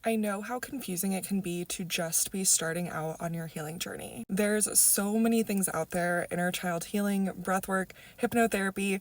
I know how confusing it can be to just be starting out on your healing journey. There's so many things out there: inner child healing, breathwork, hypnotherapy,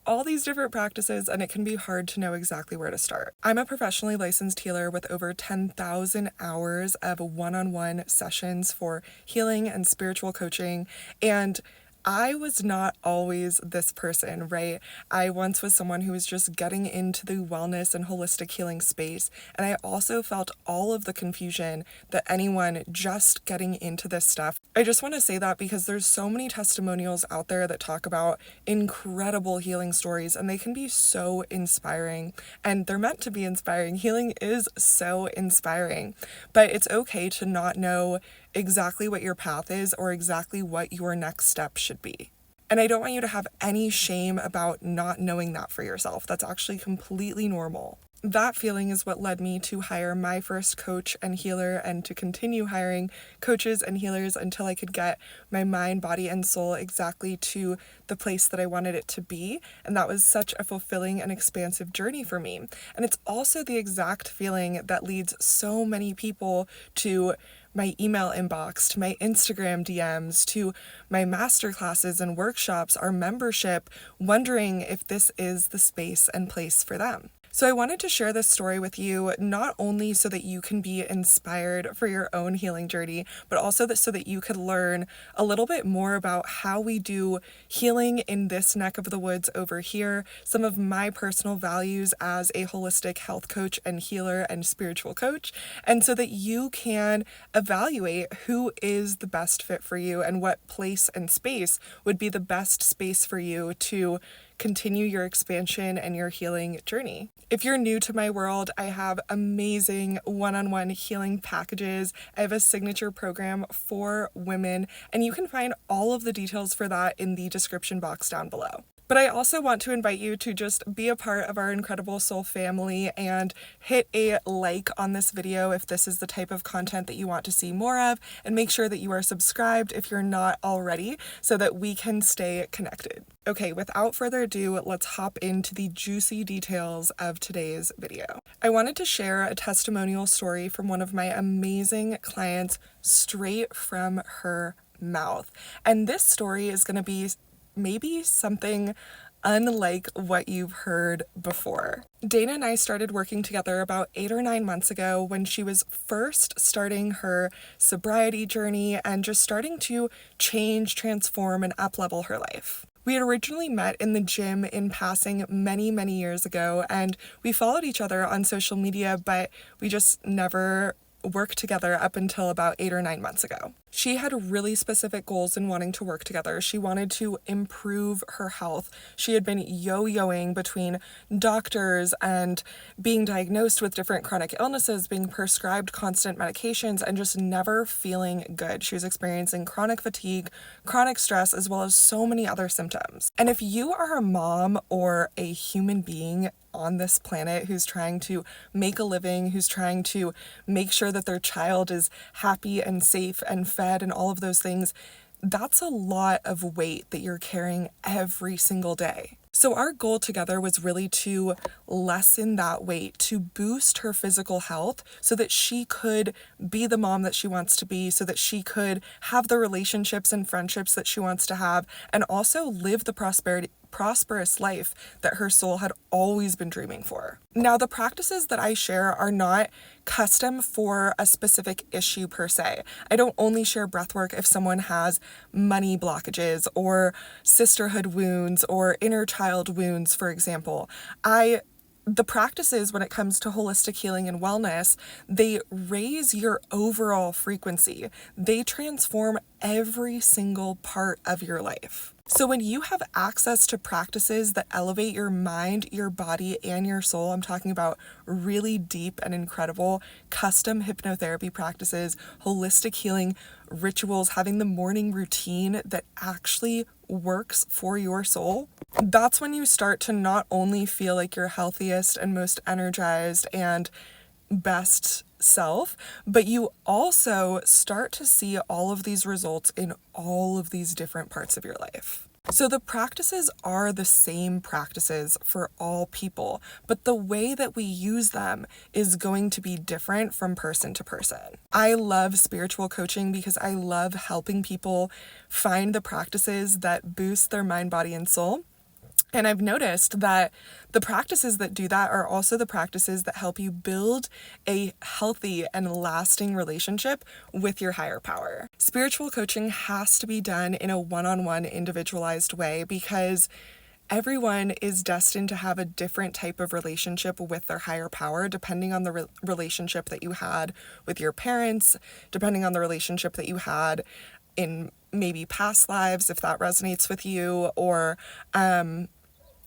all these different practices, and it can be hard to know exactly where to start. I'm a professionally licensed healer with over 10,000 hours of one-on-one sessions for healing and spiritual coaching, and I was not always this person, right? I once was someone who was just getting into the wellness and holistic healing space, and I also felt all of the confusion that anyone just getting into this stuff. I just want to say that because there's so many testimonials out there that talk about incredible healing stories, and they can be so inspiring, and they're meant to be inspiring. Healing is so inspiring, but it's okay to not know exactly what your path is or exactly what your next step should be. And I don't want you to have any shame about not knowing that for yourself. That's actually completely normal. That feeling is what led me to hire my first coach and healer, and to continue hiring coaches and healers until I could get my mind, body, and soul exactly to the place that I wanted it to be. And that was such a fulfilling and expansive journey for me. And it's also the exact feeling that leads so many people to my email inbox, to my Instagram DMs, to my masterclasses and workshops, our membership, wondering if this is the space and place for them. So I wanted to share this story with you, not only so that you can be inspired for your own healing journey, but also so that you could learn a little bit more about how we do healing in this neck of the woods over here, some of my personal values as a holistic health coach and healer and spiritual coach, and so that you can evaluate who is the best fit for you and what place and space would be the best space for you to continue your expansion and your healing journey. If you're new to my world, I have amazing one-on-one healing packages. I have a signature program for women, and you can find all of the details for that in the description box down below. But I also want to invite you to just be a part of our incredible soul family and hit a like on this video if this is the type of content that you want to see more of, and make sure that you are subscribed if you're not already, so that we can stay connected. Okay, without further ado, let's hop into the juicy details of today's video. I wanted to share a testimonial story from one of my amazing clients straight from her mouth. And this story is going to be maybe something unlike what you've heard before. Dana and I started working together about 8 or 9 months ago when she was first starting her sobriety journey and just starting to change, transform, and up-level her life. We had originally met in the gym in passing many, many years ago, and we followed each other on social media, but we just never worked together up until about 8 or 9 months ago. She had really specific goals in wanting to work together. She wanted to improve her health. She had been yo-yoing between doctors and being diagnosed with different chronic illnesses, being prescribed constant medications, and just never feeling good. She was experiencing chronic fatigue, chronic stress, as well as so many other symptoms. And if you are a mom or a human being on this planet who's trying to make a living, who's trying to make sure that their child is happy and safe and fed and all of those things, that's a lot of weight that you're carrying every single day. So our goal together was really to lessen that weight, to boost her physical health so that she could be the mom that she wants to be, so that she could have the relationships and friendships that she wants to have, and also live the prosperous life that her soul had always been dreaming for. Now, the practices that I share are not custom for a specific issue per se. I don't only share breathwork if someone has money blockages or sisterhood wounds or inner child wounds, for example. The practices, when it comes to holistic healing and wellness, they raise your overall frequency. They transform every single part of your life. So when you have access to practices that elevate your mind, your body, and your soul, I'm talking about really deep and incredible custom hypnotherapy practices, holistic healing rituals, having the morning routine that actually works for your soul, that's when you start to not only feel like your healthiest and most energized and best self, but you also start to see all of these results in all of these different parts of your life. So the practices are the same practices for all people, but the way that we use them is going to be different from person to person. I love spiritual coaching because I love helping people find the practices that boost their mind, body, and soul. And I've noticed that the practices that do that are also the practices that help you build a healthy and lasting relationship with your higher power. Spiritual coaching has to be done in a one-on-one individualized way because everyone is destined to have a different type of relationship with their higher power, depending on the relationship that you had with your parents, depending on the relationship that you had in maybe past lives, if that resonates with you, or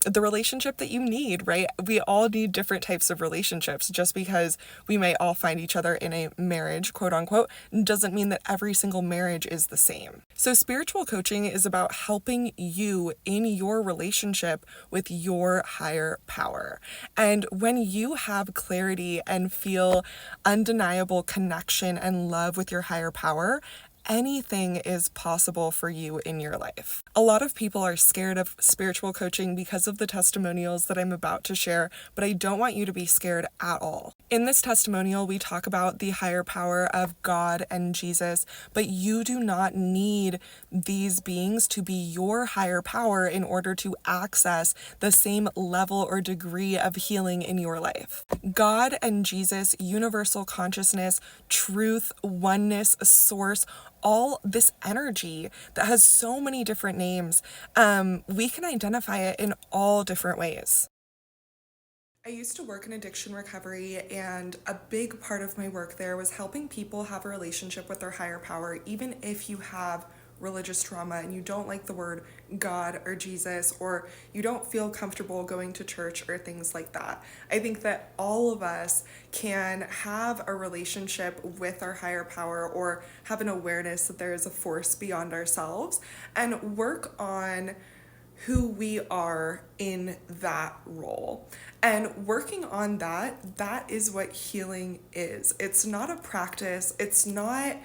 the relationship that you need, right? We all need different types of relationships. Just because we may all find each other in a marriage, quote unquote, doesn't mean that every single marriage is the same. So spiritual coaching is about helping you in your relationship with your higher power. And when you have clarity and feel undeniable connection and love with your higher power, anything is possible for you in your life. A lot of people are scared of spiritual coaching because of the testimonials that I'm about to share, but I don't want you to be scared at all. In this testimonial, we talk about the higher power of God and Jesus, but you do not need these beings to be your higher power in order to access the same level or degree of healing in your life. God and Jesus, universal consciousness, truth, oneness, source, all this energy that has so many different names, we can identify it in all different ways. I used to work in addiction recovery, and a big part of my work there was helping people have a relationship with their higher power, even if you have religious trauma and you don't like the word God or Jesus, or you don't feel comfortable going to church or things like that. I think that all of us can have a relationship with our higher power or have an awareness that there is a force beyond ourselves and work on who we are in that role. And working on that, that is what healing is. It's not a practice, it's not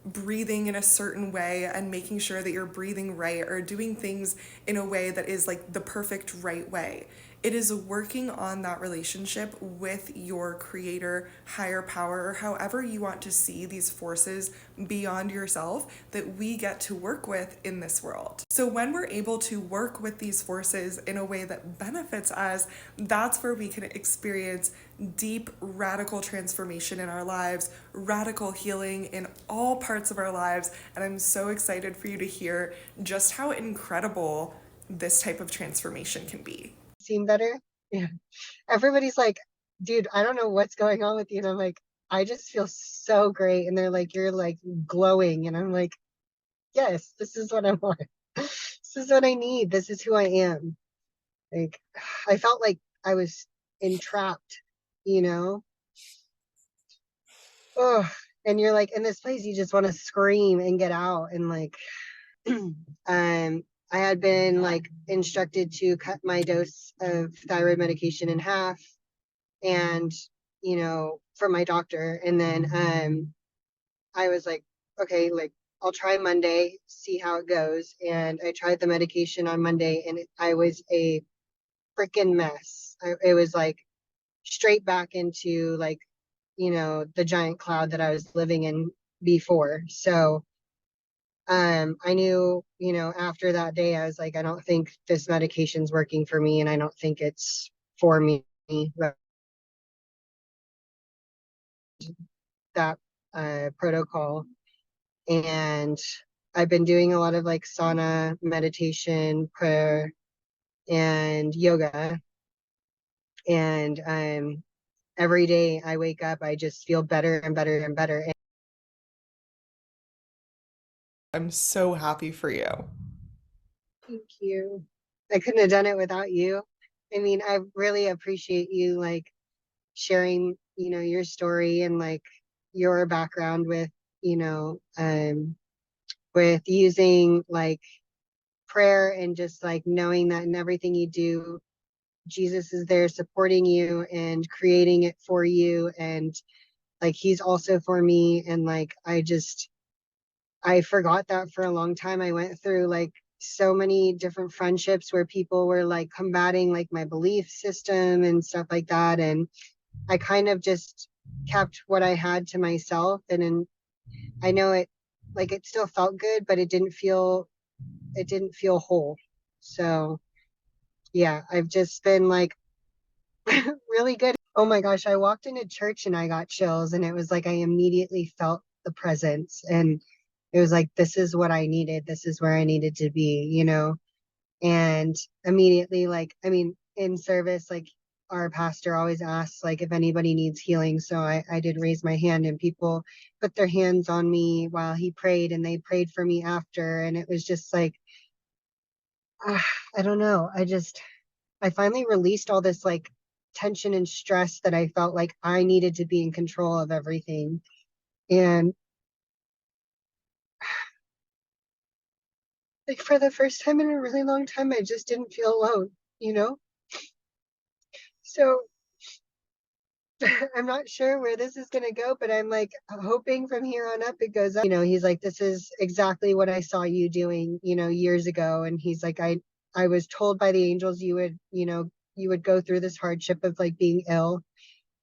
breathing in a certain way and making sure that you're breathing right or doing things in a way that is like the perfect right way. It is working on that relationship with your creator, higher power, or however you want to see these forces beyond yourself that we get to work with in this world. So when we're able to work with these forces in a way that benefits us, that's where we can experience deep, radical transformation in our lives, radical healing in all parts of our lives. And I'm so excited for you to hear just how incredible this type of transformation can be. Seem better? Yeah. Everybody's like, dude, I don't know what's going on with you. And I'm like, I just feel so great. And they're like, you're like glowing. And I'm like, yes, this is what I want. This is what I need. This is who I am. Like, I felt like I was entrapped, you know? Oh, and you're like in this place, you just want to scream and get out. And like, I had been like instructed to cut my dose of thyroid medication in half, and from my doctor. And then I was like, okay, like I'll try Monday, see how it goes. And I tried the medication on Monday, and I was a freaking mess. It was like straight back into like the giant cloud that I was living in before. So I knew, after that day, I was like, I don't think this medication's working for me, and I don't think it's for me. That protocol. And I've been doing a lot of like sauna, meditation, prayer, and yoga. And every day I wake up, I just feel better and better and better. I'm so happy for you. Thank you. I couldn't have done it without you. I mean, I really appreciate you like sharing, your story and like your background with, with using like prayer, and just like knowing that in everything you do, Jesus is there supporting you and creating it for you. And like, he's also for me. And like, I forgot that for a long time. I went through like so many different friendships where people were like combating like my belief system and stuff like that. And I kind of just kept what I had to myself. And I know it, like, it still felt good, but it didn't feel whole. So yeah, I've just been like really good. Oh my gosh, I walked into church and I got chills, and it was like I immediately felt the presence, and it was like, this is what I needed. This is where I needed to be, you know? And immediately, like, I mean, in service, like, our pastor always asks like if anybody needs healing. So I did raise my hand, and people put their hands on me while he prayed, and they prayed for me after. And it was just like, I don't know. I finally released all this like tension and stress that I felt like I needed to be in control of everything. And like for the first time in a really long time, I just didn't feel alone, you know? So I'm not sure where this is going to go, but I'm like hoping from here on up it goes up. You know, he's like, this is exactly what I saw you doing, you know, years ago. And he's like, I was told by the angels you would, you know, you would go through this hardship of like being ill.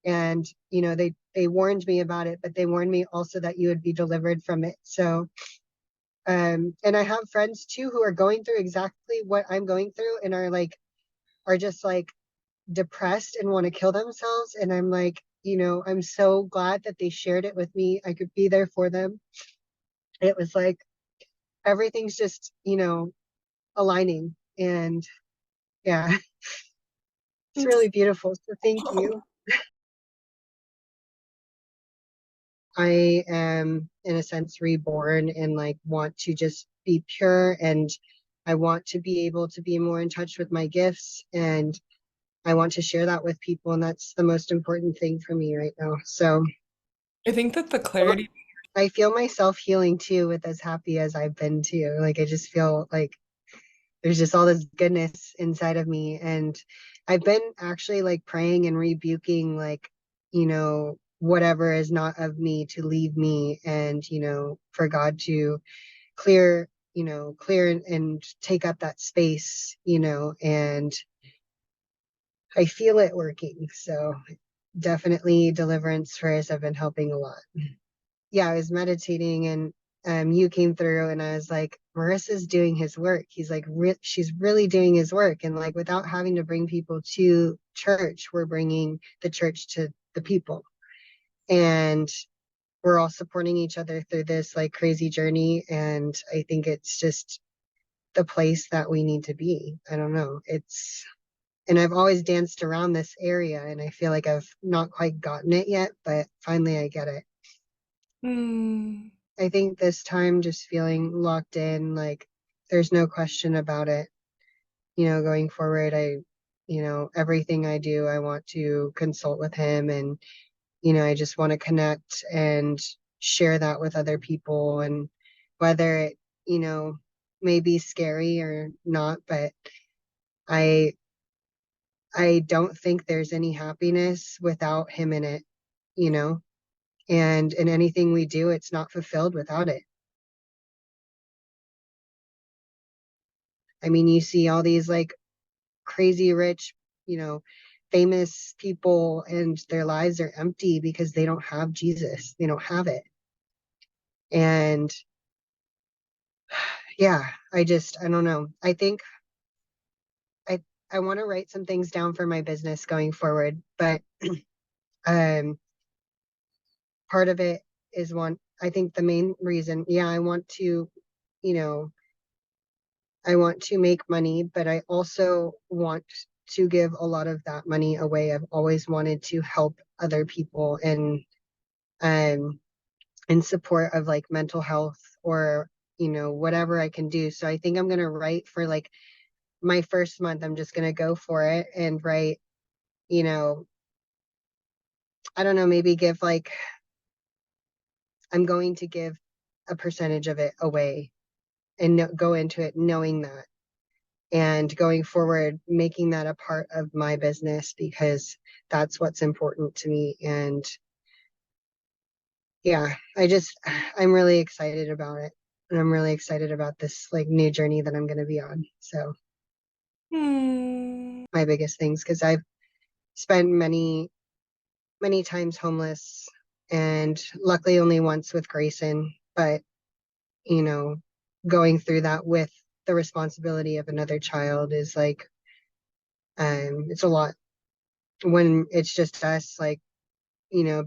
And, you know, they warned me about it, but they warned me also that you would be delivered from it. So, and I have friends too who are going through exactly what I'm going through, and are just like depressed and want to kill themselves. And I'm like, you know, I'm so glad that they shared it with me. I could be there for them. It was like everything's just, you know, aligning. And yeah, it's really beautiful. So thank you. I am, in a sense, reborn and like want to just be pure. And I want to be able to be more in touch with my gifts. And I want to share that with people. And that's the most important thing for me right now. So I think that the clarity. I feel myself healing too, with as happy as I've been too. Like I just feel like there's just all this goodness inside of me. And I've been actually like praying and rebuking, like, you know, whatever is not of me to leave me, and, you know, for God to clear, you know, clear and take up that space, you know, and I feel it working. So definitely deliverance prayers have been helping a lot. Yeah, I was meditating, and you came through, and I was like, Marissa's doing his work. He's like, she's really doing his work. And like, without having to bring people to church, we're bringing the church to the people. And we're all supporting each other through this like crazy journey. And I think it's just the place that we need to be. I don't know. And I've always danced around this area, and I feel like I've not quite gotten it yet, but finally I get it. Mm, I think this time just feeling locked in, like there's no question about it. You know, going forward, you know, everything I do, I want to consult with him, and, you know, I just want to connect and share that with other people. And whether it, you know, may be scary or not, but I, I don't think there's any happiness without him in it, you know, and in anything we do, it's not fulfilled without it. I mean, you see all these like crazy rich, you know, famous people, and their lives are empty because they don't have Jesus. They don't have it. And yeah, I don't know. I think I I want to write some things down for my business going forward, but um part of it is I think the main reason, yeah, I want to, you know, I want to make money, but I also want to give a lot of that money away. I've always wanted to help other people, and um in support of like mental health, or, you know, whatever I can do. So I think I'm going to write for like my first month. I'm just going to go for it and write, you know, I don't know, maybe give like, I'm going to give a percentage of it away, and go into it knowing that, and going forward making that a part of my business, because that's what's important to me. And yeah, I'm really excited about it. And I'm really excited about this like new journey that I'm going to be on. So Hmm. my biggest things, because I've spent many times homeless, and luckily only once with Grayson, but you know, going through that with the responsibility of another child is like, it's a lot when it's just us. Like,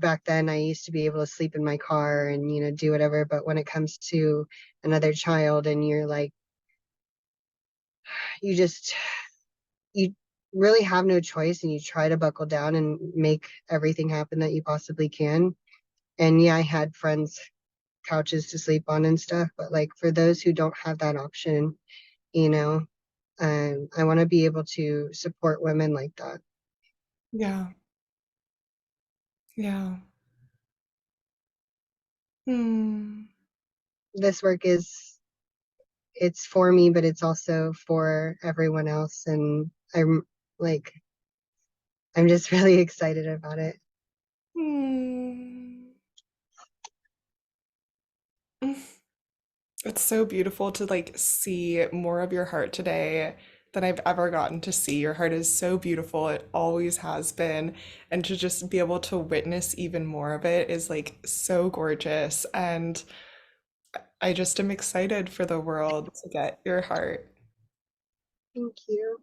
back then I used to be able to sleep in my car and, do whatever. But when it comes to another child and you're like, you just, you really have no choice, and you try to buckle down and make everything happen that you possibly can. And yeah, I had friends' couches to sleep on and stuff, but like for those who don't have that option, you know, I want to be able to support women like that. Yeah. Yeah. Hmm. This work it's for me, but it's also for everyone else. And like, I'm just really excited about it. Hmm. It's so beautiful to like see more of your heart today than I've ever gotten to see. Your heart is so beautiful. It always has been. And to just be able to witness even more of it is like so gorgeous. And I just am excited for the world to get your heart. Thank you.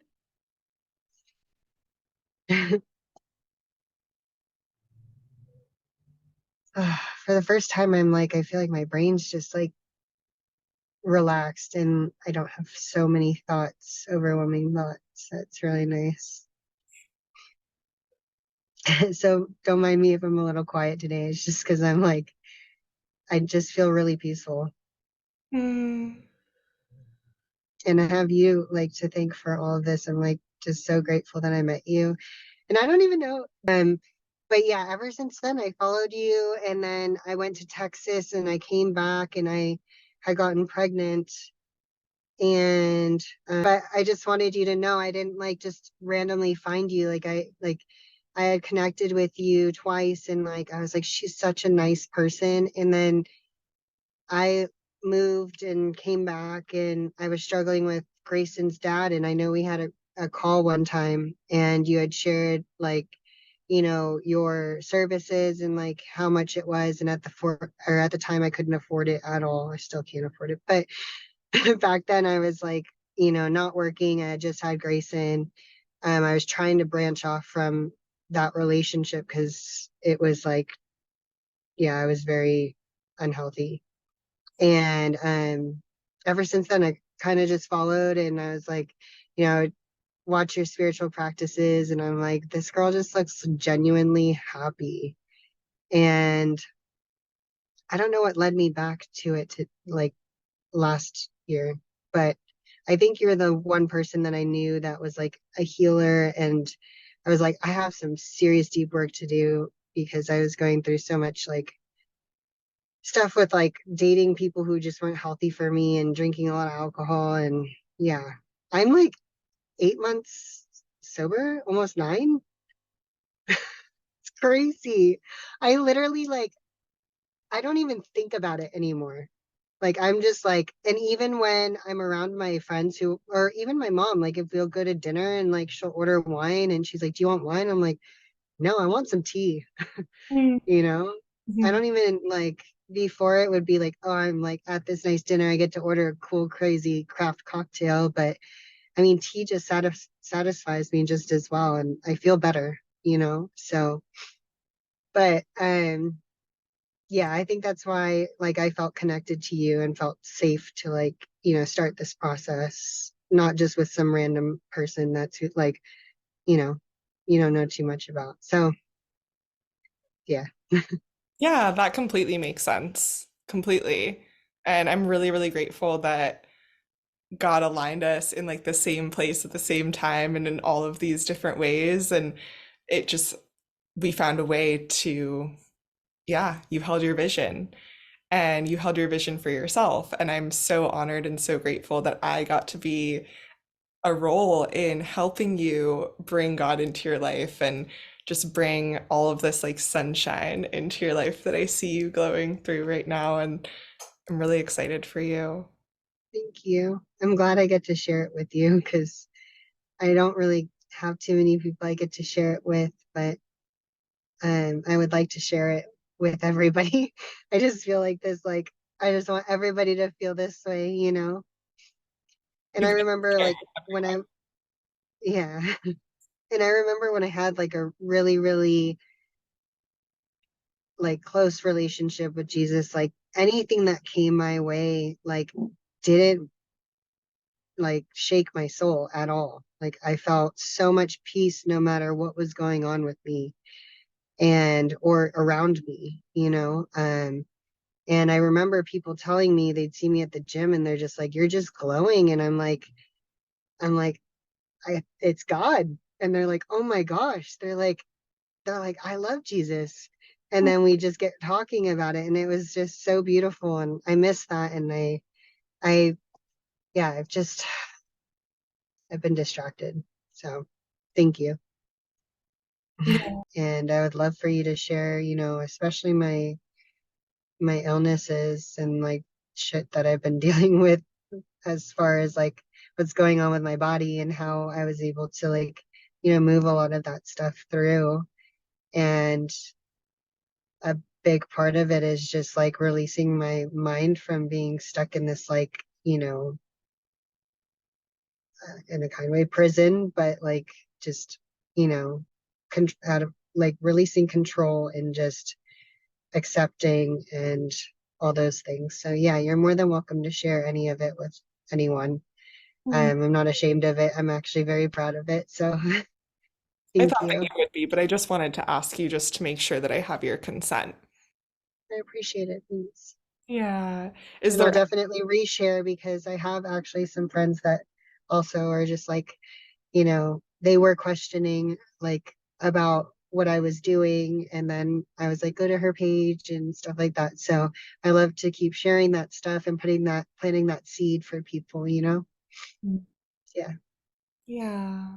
For the first time, I feel like my brain's just like relaxed, and I don't have so many thoughts, overwhelming thoughts. That's really nice. So don't mind me if I'm a little quiet today. It's just because I just feel really peaceful. Hmm. And I have you like to thank for all of this. I'm like just so grateful that I met you. And I don't even know. But yeah, ever since then I followed you, and then I went to Texas and I came back and I had gotten pregnant. And but I just wanted you to know I didn't like just randomly find you. I had connected with you twice, and like I was like, she's such a nice person. And then I moved and came back, and I was struggling with Grayson's dad. And I know we had a call one time, and you had shared like, your services and like how much it was. And at the time I couldn't afford it at all. I still can't afford it. But back then I was like, not working. I just had Grayson. I was trying to branch off from that relationship because it was like, yeah, I was very unhealthy. And ever since then, I kind of just followed, and I was like, watch your spiritual practices. And I'm like, this girl just looks genuinely happy. And I don't know what led me back to it to like last year, but I think you're the one person that I knew that was like a healer. And I was like, I have some serious deep work to do because I was going through so much like stuff with like dating people who just weren't healthy for me and drinking a lot of alcohol. And yeah, I'm like 8 months sober, almost nine. It's crazy. I literally like, I don't even think about it anymore. Like I'm just like, and even when I'm around my friends who, or even my mom, like if we'll go to dinner and like she'll order wine and she's like, "Do you want wine?" I'm like, "No, I want some tea." You know? I Mhm. don't even like before it would be like, "Oh, I'm like at this nice dinner, I get to order a cool, crazy craft cocktail." But I mean, tea just satisfies me just as well, and I feel better. So, but yeah, I think that's why like I felt connected to you and felt safe to like, start this process, not just with some random person that's like, you know, you don't know too much about. So, yeah. Yeah, that completely makes sense. Completely. And I'm really, really grateful that God aligned us in like the same place at the same time and in all of these different ways. And it just, we found a way to, yeah, you held your vision and you held your vision for yourself. And I'm so honored and so grateful that I got to be a role in helping you bring God into your life and just bring all of this like sunshine into your life that I see you glowing through right now. And I'm really excited for you. Thank you. I'm glad I get to share it with you because I don't really have too many people I get to share it with, but I would like to share it with everybody. I just feel like this, like, I just want everybody to feel this way, you know? And I You've got to remember share like when I, yeah. And I remember when I had like a really, really like close relationship with Jesus, like anything that came my way, like didn't like shake my soul at all. Like I felt so much peace no matter what was going on with me and or around me, you know. And I remember people telling me they'd see me at the gym and they're just like, "You're just glowing." And I'm like, it's God. And they're like, "Oh my gosh." They're like, "I love Jesus." And then we just get talking about it and it was just so beautiful and I miss that and I yeah, I've been distracted. So, thank you. Yeah. And I would love for you to share, you know, especially my illnesses and like shit that I've been dealing with as far as like what's going on with my body and how I was able to like, you know, move a lot of that stuff through. And a big part of it is just like releasing my mind from being stuck in this like, you know, in a kind of way prison, but like just, you know, out of like releasing control and just accepting and all those things. So yeah, you're more than welcome to share any of it with anyone. Mm. I'm not ashamed of it. I'm actually very proud of it. So I thank thought that you you. would be, but I just wanted to ask you just to make sure that I have your consent. I appreciate it. Thanks. Yeah. Is And I'll there, definitely reshare because I have actually some friends that also are just like, you know, they were questioning like about what I was doing. And then I was like, go to her page and stuff like that. So I love to keep sharing that stuff and planting that seed for people, you know? Yeah. yeah.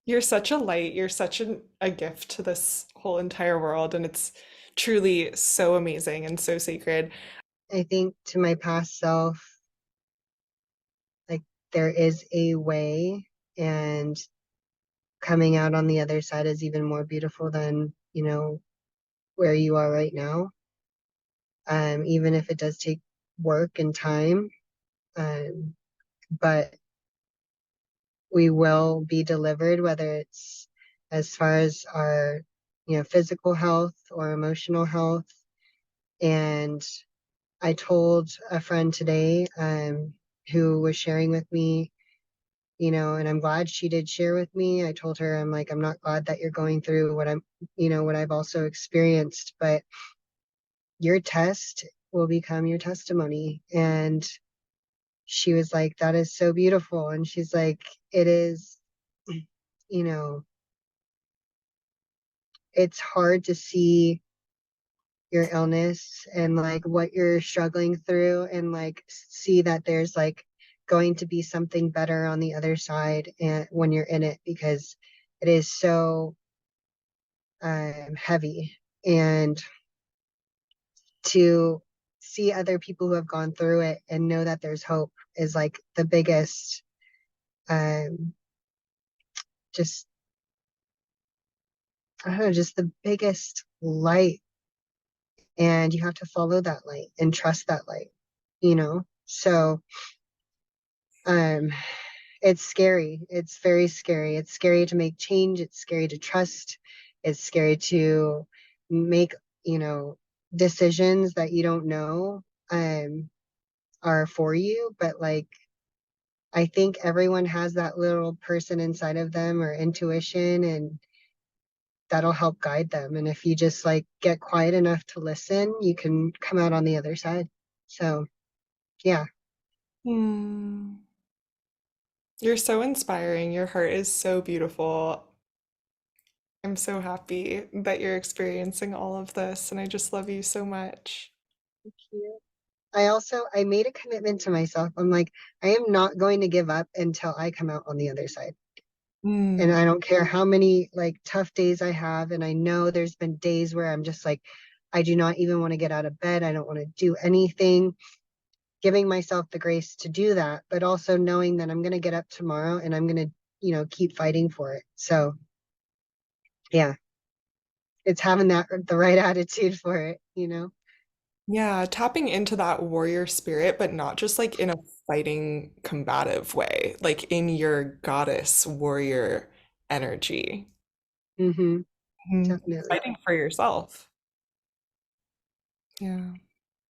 You're such a light. You're such a gift to this whole entire world, and it's truly so amazing and so sacred. I think to my past self, like there is a way and coming out on the other side is even more beautiful than, you know, where you are right now. Even if it does take work and time. Um, but we will be delivered, whether it's as far as our, you know, physical health or emotional health. And I told a friend today, who was sharing with me, you know, and I'm glad she did share with me. I told her, I'm like, I'm not glad that you're going through what I'm, you know, what I've also experienced, but your test will become your testimony. And she was like, that is so beautiful. And she's like, it is, you know, it's hard to see your illness and like what you're struggling through and like see that there's like going to be something better on the other side and when you're in it because it is so heavy and to see other people who have gone through it and know that there's hope is like the biggest um just I don't know, just the biggest light and you have to follow that light and trust that light, you know? So um it's scary. It's very scary. It's scary to make change. It's scary to trust. It's scary to make, you know, decisions that you don't know um are for you, but like I think everyone has that little person inside of them or intuition and that'll help guide them. And if you just like get quiet enough to listen, you can come out on the other side. So, yeah, Hmm. You're so inspiring. Your heart is so beautiful. I'm so happy that you're experiencing all of this, and I just love you so much. thank you. I made a commitment to myself. I'm like, I am not going to give up until I come out on the other side. And Mm. I don't care how many like tough days I have. And I know there's been days where I'm just like, I do not even want to get out of bed. I don't want to do anything. giving myself the grace to do that, but also knowing that I'm going to get up tomorrow and I'm going to, keep fighting for it. So yeah, it's having the right attitude for it. Yeah, tapping into that warrior spirit, but not just like in a fighting, combative way, like in your goddess warrior energy. Mm-hmm. Mhm. Definitely. Fighting for yourself. Yeah.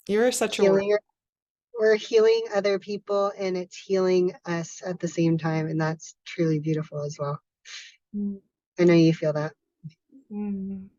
You're such a warrior. Healing, we're healing other people and it's healing us at the same time. And that's truly beautiful as well. I know you feel that. Mm.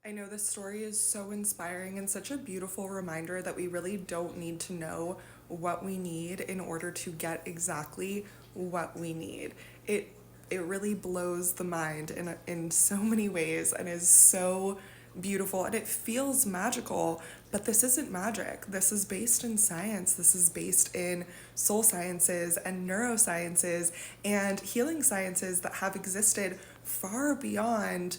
I know this story is so inspiring and such a beautiful reminder that we really don't need to know what we need in order to get exactly what we need. It it really blows the mind in so many ways and is so beautiful and it feels magical, but this isn't magic. This is based in science. This is based in soul sciences and neurosciences and healing sciences that have existed far beyond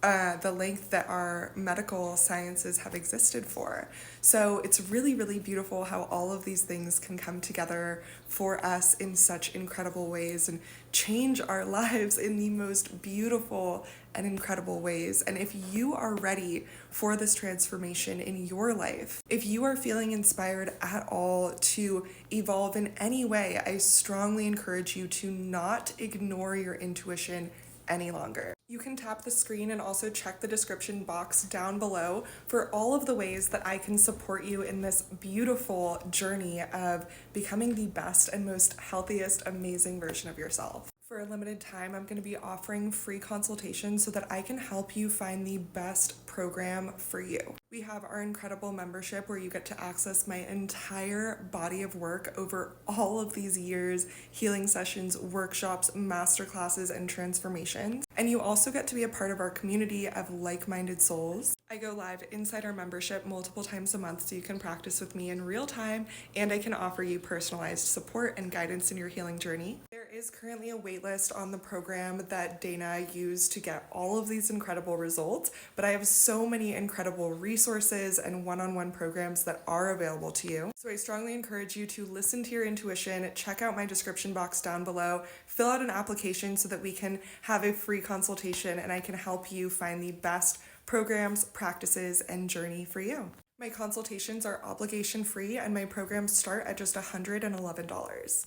the length that our medical sciences have existed for. So it's really, really beautiful how all of these things can come together for us in such incredible ways and change our lives in the most beautiful and incredible ways. And if you are ready for this transformation in your life, if you are feeling inspired at all to evolve in any way, I strongly encourage you to not ignore your intuition any longer. You can tap the screen and also check the description box down below for all of the ways that I can support you in this beautiful journey of becoming the best and most healthiest, amazing version of yourself. For a limited time, I'm going to be offering free consultations so that I can help you find the best program for you. We have our incredible membership where you get to access my entire body of work over all of these years, healing sessions, workshops, masterclasses, and transformations. And you also get to be a part of our community of like-minded souls. I go live inside our membership multiple times a month so you can practice with me in real time, and I can offer you personalized support and guidance in your healing journey. There is currently a waitlist on the program that Dana used to get all of these incredible results, but I have so many incredible resources and one-on-one programs that are available to you. So I strongly encourage you to listen to your intuition, check out my description box down below, fill out an application so that we can have a free consultation and I can help you find the best programs, practices, and journey for you. My consultations are obligation free and my programs start at just $111.